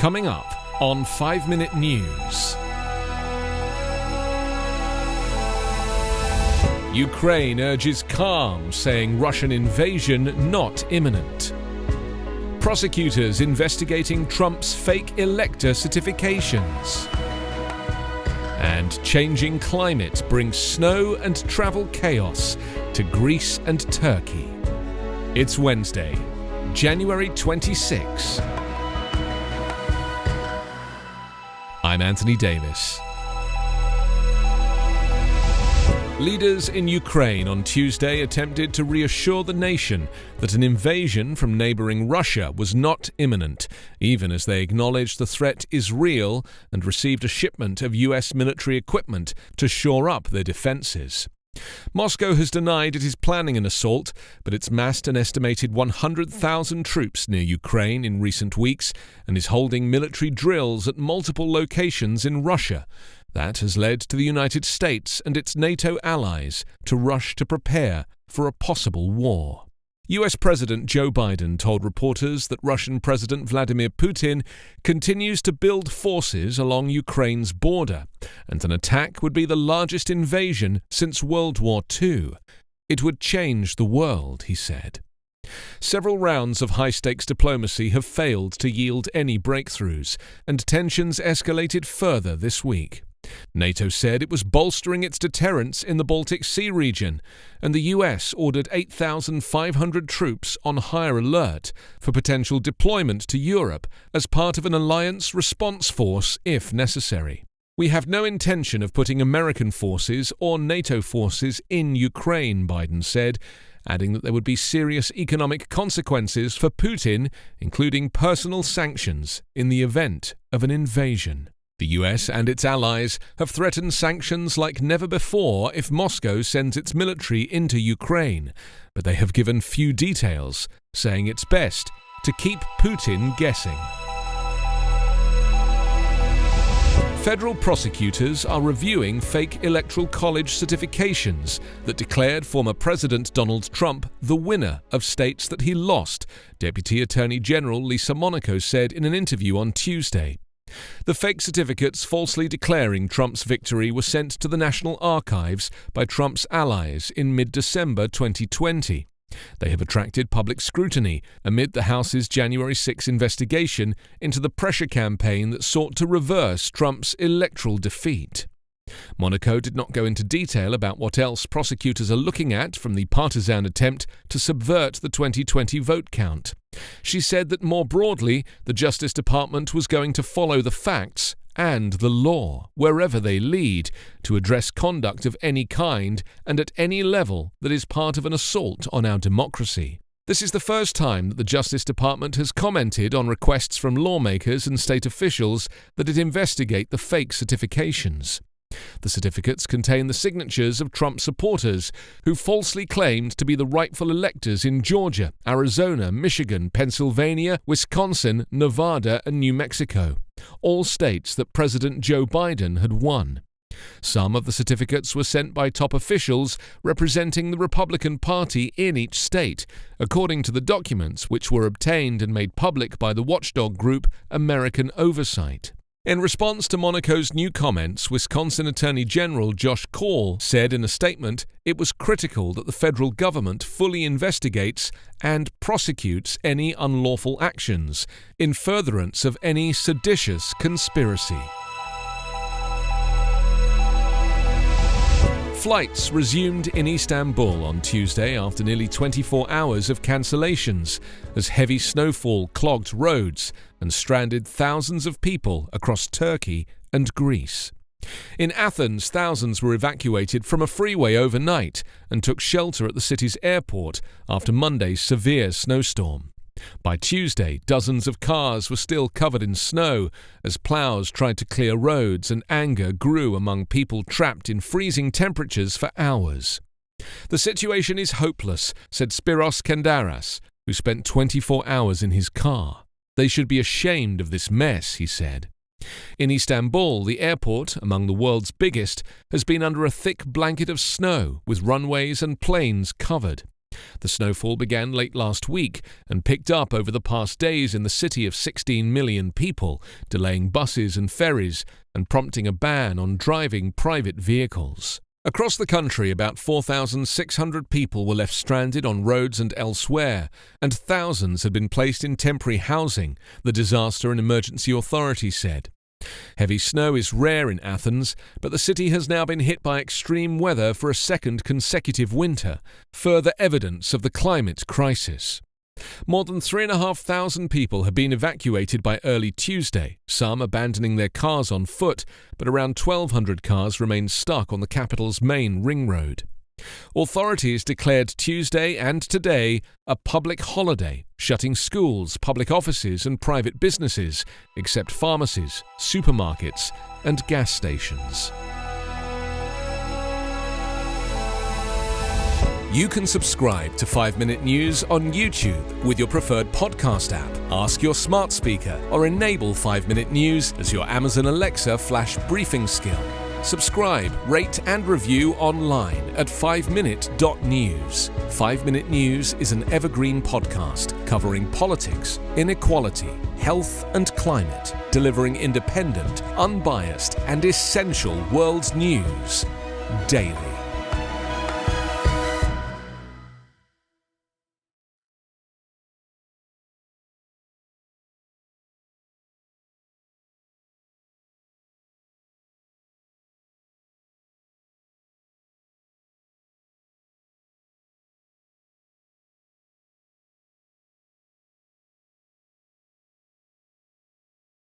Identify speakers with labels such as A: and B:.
A: Coming up on 5 Minute News. Ukraine urges calm, saying Russian invasion not imminent. Prosecutors investigating Trump's fake elector certifications. And changing climate brings snow and travel chaos to Greece and Turkey. It's Wednesday, January 26. I'm Anthony Davis. Leaders in Ukraine on Tuesday attempted to reassure the nation that an invasion from neighboring Russia was not imminent, even as they acknowledged the threat is real and received a shipment of US military equipment to shore up their defenses. Moscow has denied it is planning an assault, but it's massed an estimated 100,000 troops near Ukraine in recent weeks and is holding military drills at multiple locations in Russia. That has led to the United States and its NATO allies to rush to prepare for a possible war. US President Joe Biden told reporters that Russian President Vladimir Putin continues to build forces along Ukraine's border, and an attack would be the largest invasion since World War II. It would change the world, he said. Several rounds of high-stakes diplomacy have failed to yield any breakthroughs, and tensions escalated further this week. NATO said it was bolstering its deterrence in the Baltic Sea region, and the US ordered 8,500 troops on higher alert for potential deployment to Europe as part of an alliance response force if necessary. We have no intention of putting American forces or NATO forces in Ukraine, Biden said, adding that there would be serious economic consequences for Putin, including personal sanctions, in the event of an invasion. The US and its allies have threatened sanctions like never before if Moscow sends its military into Ukraine, but they have given few details, saying it's best to keep Putin guessing. Federal prosecutors are reviewing fake electoral college certifications that declared former President Donald Trump the winner of states that he lost, Deputy Attorney General Lisa Monaco said in an interview on Tuesday. The fake certificates falsely declaring Trump's victory were sent to the National Archives by Trump's allies in mid-December 2020. They have attracted public scrutiny amid the House's January 6 investigation into the pressure campaign that sought to reverse Trump's electoral defeat. Monaco did not go into detail about what else prosecutors are looking at from the partisan attempt to subvert the 2020 vote count. She said that more broadly, the Justice Department was going to follow the facts and the law, wherever they lead, to address conduct of any kind and at any level that is part of an assault on our democracy. This is the first time that the Justice Department has commented on requests from lawmakers and state officials that it investigate the fake certifications. The certificates contain the signatures of Trump supporters who falsely claimed to be the rightful electors in Georgia, Arizona, Michigan, Pennsylvania, Wisconsin, Nevada, and New Mexico, all states that President Joe Biden had won. Some of the certificates were sent by top officials representing the Republican Party in each state, according to the documents which were obtained and made public by the watchdog group American Oversight. In response to Monaco's new comments, Wisconsin Attorney General Josh Kaul said in a statement it was critical that the federal government fully investigates and prosecutes any unlawful actions in furtherance of any seditious conspiracy. Flights resumed in Istanbul on Tuesday after nearly 24 hours of cancellations, as heavy snowfall clogged roads and stranded thousands of people across Turkey and Greece. In Athens, thousands were evacuated from a freeway overnight and took shelter at the city's airport after Monday's severe snowstorm. By Tuesday, dozens of cars were still covered in snow as plows tried to clear roads, and anger grew among people trapped in freezing temperatures for hours. The situation is hopeless, said Spiros Kandaras, who spent 24 hours in his car. They should be ashamed of this mess, he said. In Istanbul, the airport, among the world's biggest, has been under a thick blanket of snow, with runways and planes covered. The snowfall began late last week and picked up over the past days in the city of 16 million people, delaying buses and ferries and prompting a ban on driving private vehicles. Across the country, about 4,600 people were left stranded on roads and elsewhere, and thousands had been placed in temporary housing, the Disaster and Emergency Authority said. Heavy snow is rare in Athens, but the city has now been hit by extreme weather for a second consecutive winter, further evidence of the climate crisis. More than 3,500 people have been evacuated by early Tuesday, some abandoning their cars on foot, but around 1,200 cars remain stuck on the capital's main ring road. Authorities declared Tuesday and today a public holiday, shutting schools, public offices and private businesses, except pharmacies, supermarkets and gas stations. You can subscribe to 5-Minute News on YouTube with your preferred podcast app. Ask your smart speaker or enable 5-Minute News as your Amazon Alexa flash briefing skill. Subscribe, rate and review online at 5minute.news. 5-Minute News is an Evergreen podcast covering politics, inequality, health and climate, delivering independent, unbiased and essential world news daily.